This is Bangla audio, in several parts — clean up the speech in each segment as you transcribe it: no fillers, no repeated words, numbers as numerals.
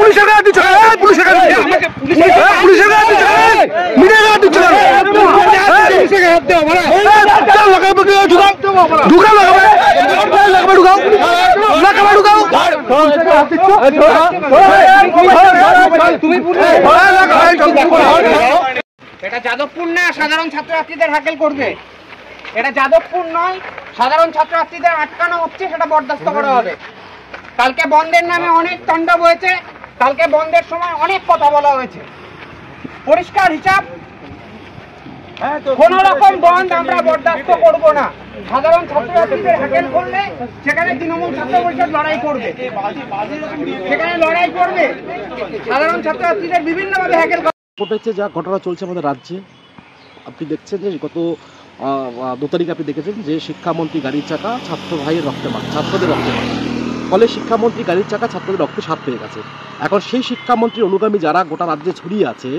পুলিশের গায়ে দিচ্ছে, পুলিশের গায়ে দিচ্ছে, পুলিশের গায়ে দিচ্ছে, মিডিয়ার গায়ে দিচ্ছে, ঢুকাও লাগাবে, ঢুকাও ঢুকাও। এটা যাদবপুর না সাধারণ ছাত্রছাত্রীদের হ্যাকেল করবে, এটা যাদবপুর নয়, সাধারণ ছাত্রছাত্রীদের আটকানো হচ্ছে, সেটা বরদাস্ত করা হবে। কালকে বন্ধের নামে অনেক তাণ্ডব হয়েছে, কালকে বন্ধের সময় অনেক কথা বলা হয়েছে, পরিষ্কার হিসাব, কোন রকম বন্ধ আমরা বরদাস্ত করব না। সাধারণ ছাত্রছাত্রীদের হ্যাকেল করলে সেখানে তৃণমূল ছাত্র পরিষদ লড়াই করবে, সেখানে লড়াই করবে। সাধারণ ছাত্রছাত্রীদের বিভিন্নভাবে হ্যাকেল ঘটেছে, যা ঘটনা চলছে আমাদের রাজ্যে, আপনি দেখছেন যে গত 2 তারিখ আপনি দেখেছেন যে শিক্ষামন্ত্রী গাড়ির চাকা ছাত্র ভাইয়ের রক্তে মাখা, ছাত্রদের রক্তে মাখা, ফলে শিক্ষামন্ত্রী গাড়ির চাকা ছাত্রদের রক্তে স্বাদ পেয়ে গেছে। এখন সেই শিক্ষামন্ত্রীর অনুগামী যারা গোটা রাজ্যে ছড়িয়ে আছে,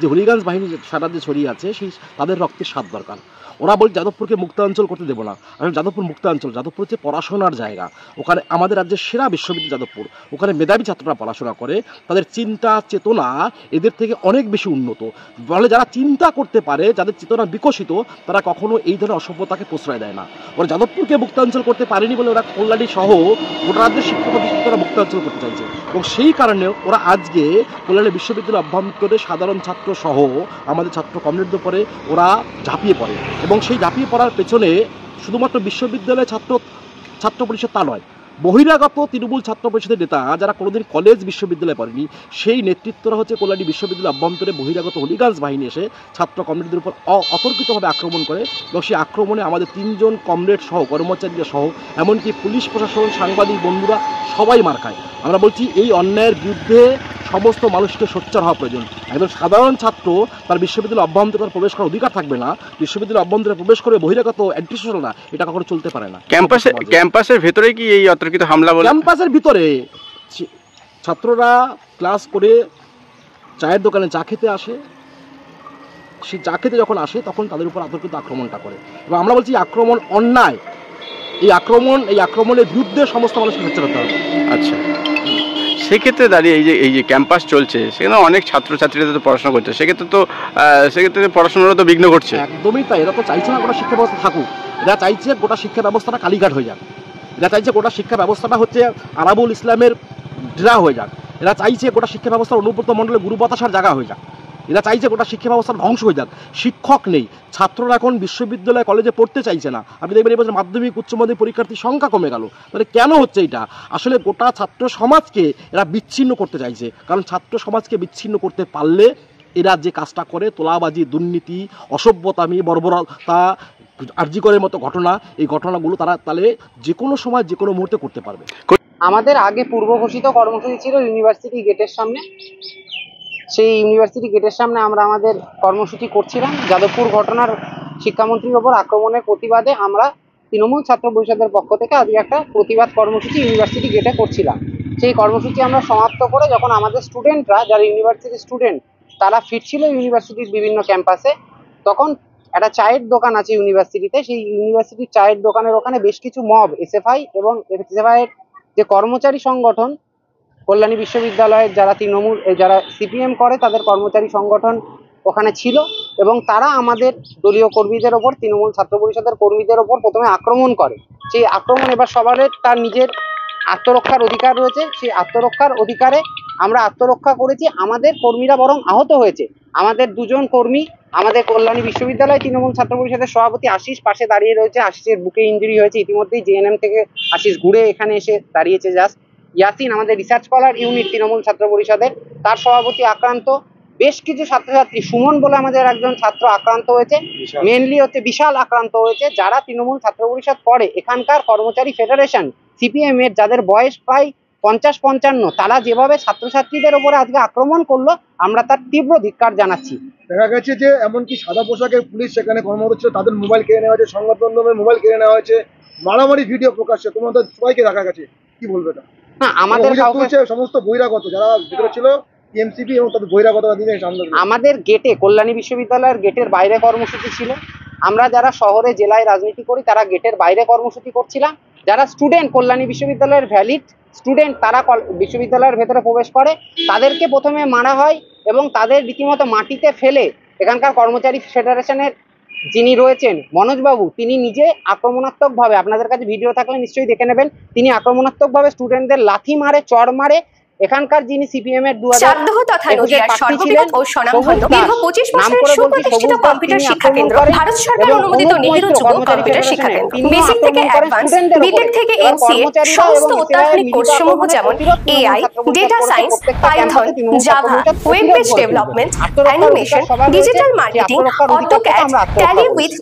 যে হলিগঞ্জ বাহিনী সারা রাজ্যে ছড়িয়ে আছে, সেই তাদের রক্তের স্বাদ দরকার। ওরা বলে যাদবপুরকে মুক্তাঞ্চল করতে দেবো না। আসলে যাদবপুর মুক্তাঞ্চল, যাদবপুর হচ্ছে পড়াশোনার জায়গা। ওখানে আমাদের রাজ্যের সেরা বিশ্ববিদ্যালয় যাদবপুর, ওখানে মেধাবী ছাত্ররা পড়াশোনা করে, তাদের চিন্তা চেতনা এদের থেকে অনেক বেশি উন্নত। বলে যারা চিন্তা করতে পারে, যাদের চেতনা বিকশিত, তারা কখনো এই ধরনের অসভ্যতাকে প্রশ্রয় দেয় না। ওরা যাদবপুরকে মুক্তাঞ্চল করতে পারেনি বলে ওরা কল্যাণী সহ গোটা রাজ্যের শিক্ষা প্রতিষ্ঠানরা মুক্তাঞ্চল করতে চাইছে, এবং সেই কারণে ওরা আজকে কল্যাণী বিশ্ববিদ্যালয় অভ্যন্তরে সাধারণ ছাত্র সহ আমাদের ছাত্র কমরেডদের উপরে ওরা ঝাঁপিয়ে পড়ে, এবং সেই ঝাঁপিয়ে পড়ার পেছনে শুধুমাত্র বিশ্ববিদ্যালয়ের ছাত্র পরিষদ তা নয়, বহিরাগত তৃণমূল ছাত্র পরিষদের নেতা যারা কোনোদিন কলেজ বিশ্ববিদ্যালয়ে পড়েনি, সেই নেতৃত্বরা হচ্ছে কল্যাণী বিশ্ববিদ্যালয় অভ্যন্তরে বহিরাগত হলিগঞ্জ বাহিনী এসে ছাত্র কমরেডদের উপর অতর্কিতভাবে আক্রমণ করে, এবং সেই আক্রমণে আমাদের 3 জন কমরেড সহ কর্মচারীরা সহ এমনকি পুলিশ প্রশাসন, সাংবাদিক বন্ধুরা সবাই মার খায়। আমরা বলছি এই অন্যায়ের বিরুদ্ধে সমস্ত মানুষকে সোচ্চার হওয়া প্রয়োজন। একজন সাধারণ ছাত্র তার বিশ্ববিদ্যালয় অভ্যন্তরে প্রবেশ করার অধিকার থাকবে না, বিশ্ববিদ্যালয় অভ্যন্তরে প্রবেশ করে বহিরাগত অ্যান্টিসোশাল এটা কখনো চলতে পারে না। ক্যাম্পাসের ভেতরে কি এই অতর্কিত হামলা? ক্যাম্পাসের ভিতরে ছাত্ররা ক্লাস করে চায়ের দোকানে চা খেতে আসে, সেই চা খেতে যখন আসে তখন তাদের উপর অতর্কিত আক্রমণটা করে, এবং আমরা বলছি আক্রমণ অন্যায়। এই আক্রমণের বিরুদ্ধে সমস্ত মানুষকে সোচ্চার হতে হবে। আচ্ছা, সেক্ষেত্রে দাঁড়িয়ে এই যে ক্যাম্পাস চলছে, সেখানে অনেক ছাত্রছাত্রীরা তো পড়াশোনা করছে, সেক্ষেত্রে পড়াশোনারও তো বিঘ্ন ঘটছে। একদমই তাই। এরা তো চাইছে না গোটা শিক্ষা ব্যবস্থা থাকুক, এরা চাইছে গোটা শিক্ষা ব্যবস্থাটা কালীঘাট হয়ে যাক, এরা চাইছে গোটা শিক্ষা ব্যবস্থাটা হচ্ছে আরাবুল ইসলামের ডেরা হয়ে যাক, এরা চাইছে গোটা শিক্ষা ব্যবস্থার অনুব্রত মণ্ডলের গুরু বাতাসার জায়গা হয়ে যাক, এরা চাইছে গোটা শিক্ষা ব্যবস্থার ধ্বংস হয়ে যাক। শিক্ষক নেই, ছাত্ররা এখন বিশ্ববিদ্যালয় কলেজে পড়তে চাইছে না। আপনি দেখবেন এবছর মাধ্যমিক উচ্চ মাধ্যমিক পরীক্ষার্থীর সংখ্যা কমে গেল। তাহলে কেন হচ্ছে এটা? আসলে গোটা ছাত্র সমাজকে এরা বিচ্ছিন্ন করতে চাইছে, কারণ ছাত্র সমাজকে বিচ্ছিন্ন করতে পারলে এরা যে কাজটা করে, তোলাবাজি, দুর্নীতি, অসভ্যতামি, বর্বরতা, আরজিকরের মতো ঘটনা, এই ঘটনাগুলো তারা তাহলে যে কোনো সময় যে কোনো মুহূর্তে করতে পারবে। আমাদের আগে পূর্ব ঘোষিত কর্মসূচি ছিল ইউনিভার্সিটি গেটের সামনে, সেই ইউনিভার্সিটি গেটের সামনে আমরা আমাদের কর্মসূচি করছিলাম। যাদবপুর ঘটনার শিক্ষামন্ত্রীর ওপর আক্রমণের প্রতিবাদে আমরা তৃণমূল ছাত্র পরিষদের পক্ষ থেকে আজকে একটা প্রতিবাদ কর্মসূচি ইউনিভার্সিটি গেটে করছিলাম। সেই কর্মসূচি আমরা সমাপ্ত করে যখন আমাদের স্টুডেন্টরা, যারা ইউনিভার্সিটির স্টুডেন্ট, তারা ফিরছিল ইউনিভার্সিটির বিভিন্ন ক্যাম্পাসে, তখন একটা চায়ের দোকান আছে ইউনিভার্সিটিতে, সেই ইউনিভার্সিটির চায়ের দোকানের ওখানে বেশ কিছু মব, এসএফআই এবং এসএফআইয়ের যে কর্মচারী সংগঠন, কল্যাণী বিশ্ববিদ্যালয়ের যারা যারা সিপিএম করে তাদের কর্মচারী সংগঠন ওখানে ছিল, এবং তারা আমাদের দলীয় কর্মীদের ওপর, তৃণমূল ছাত্র পরিষদের কর্মীদের ওপর প্রথমে আক্রমণ করে। সেই আক্রমণ, এবার সবার তার নিজের আত্মরক্ষার অধিকার রয়েছে, সেই আত্মরক্ষার অধিকারে আমরা আত্মরক্ষা করেছি। আমাদের কর্মীরা বরং আহত হয়েছে। আমাদের 2 জন কর্মী, আমাদের কল্যাণী বিশ্ববিদ্যালয় তৃণমূল ছাত্র পরিষদের সভাপতি আশিস পাশে দাঁড়িয়ে রয়েছে, আশিসের বুকে ইঞ্জুরি হয়েছে ইতিমধ্যেই, জেএনএম থেকে আশিস ঘুরে এখানে এসে দাঁড়িয়েছে। জাস্ট ইয়াসিন, আমাদের রিসার্চ স্কলার ইউনিট তৃণমূল ছাত্র পরিষদের, তার সভাপতি আক্রান্ত। বেশ কিছু ছাত্রছাত্রী, সুমন বলে আমাদের একজন ছাত্র আক্রান্ত হয়েছে, মেনলি হচ্ছে বিশাল আক্রান্ত হয়েছে, যারা তৃণমূল ছাত্র পরিষদ করে এখানকার কর্মচারী ফেডারেশন সিপিএম এর, যাদের বয়স প্রায় 50-55, তারা যেভাবে ছাত্রছাত্রীদের উপরে আজকে আক্রমণ করলো, আমরা তার তীব্র ধিক্কার জানাচ্ছি। দেখা গেছে যে এমনকি সাদা পোশাকের পুলিশ সেখানে কর্মরত ছিল, তাদের মোবাইল কেড়ে নেওয়া হয়েছে, সংবাদ মাধ্যমের মোবাইল কেড়ে নেওয়া হয়েছে, মারামারি ভিডিও প্রকাশ্যে, তোমাদের সবাইকে দেখা গেছে। কি বলবে এটা? না, আমাদের সমস্ত বহিরাগত যারা ভিতরে ছিল টিএমসিপি এবং তাদের বহিরাগত আমাদের গেটে, কল্যাণী বিশ্ববিদ্যালয়ের গেটের বাইরে কর্মসূচি ছিল। আমরা যারা শহরে জেলায় রাজনীতি করি তারা গেটের বাইরে কর্মসূচি করছিলাম, যারা স্টুডেন্ট কল্যাণী বিশ্ববিদ্যালয়ের ভ্যালিড স্টুডেন্ট তারা বিশ্ববিদ্যালয়ের ভেতরে প্রবেশ করে, তাদেরকে প্রথমে মারা হয় এবং তাদের রীতিমতো মাটিতে ফেলে এখানকার কর্মচারী ফেডারেশনের যিনি রয়েছেন মনোজবাবু, তিনি নিজে আক্রমণাত্মকভাবে, আপনাদের কাছে ভিডিও থাকলে নিশ্চয়ই দেখে নেবেন, তিনি আক্রমণাত্মকভাবে স্টুডেন্টদের লাথি মারে, চড় মারে। এখানকার যিনি সিপিএম এর চাকদহ তথা নদিয়ার সর্ববৃহৎ ও স্বনামধন্য দীর্ঘ 25 বছরের সুপ্রতিষ্ঠিত কম্পিউটার শিক্ষা কেন্দ্র, ভারত সরকার অনুমোদিত নেহেরু যুব কম্পিউটার শিক্ষা কেন্দ্র। বেসিক থেকে অ্যাডভান্স, বিটেক থেকে এমসিএ সমস্ত অত্যাধুনিক কোর্সসমূহ যেমন AI, data science, Python, Java, web page development, animation, digital marketing, AutoCAD, tally with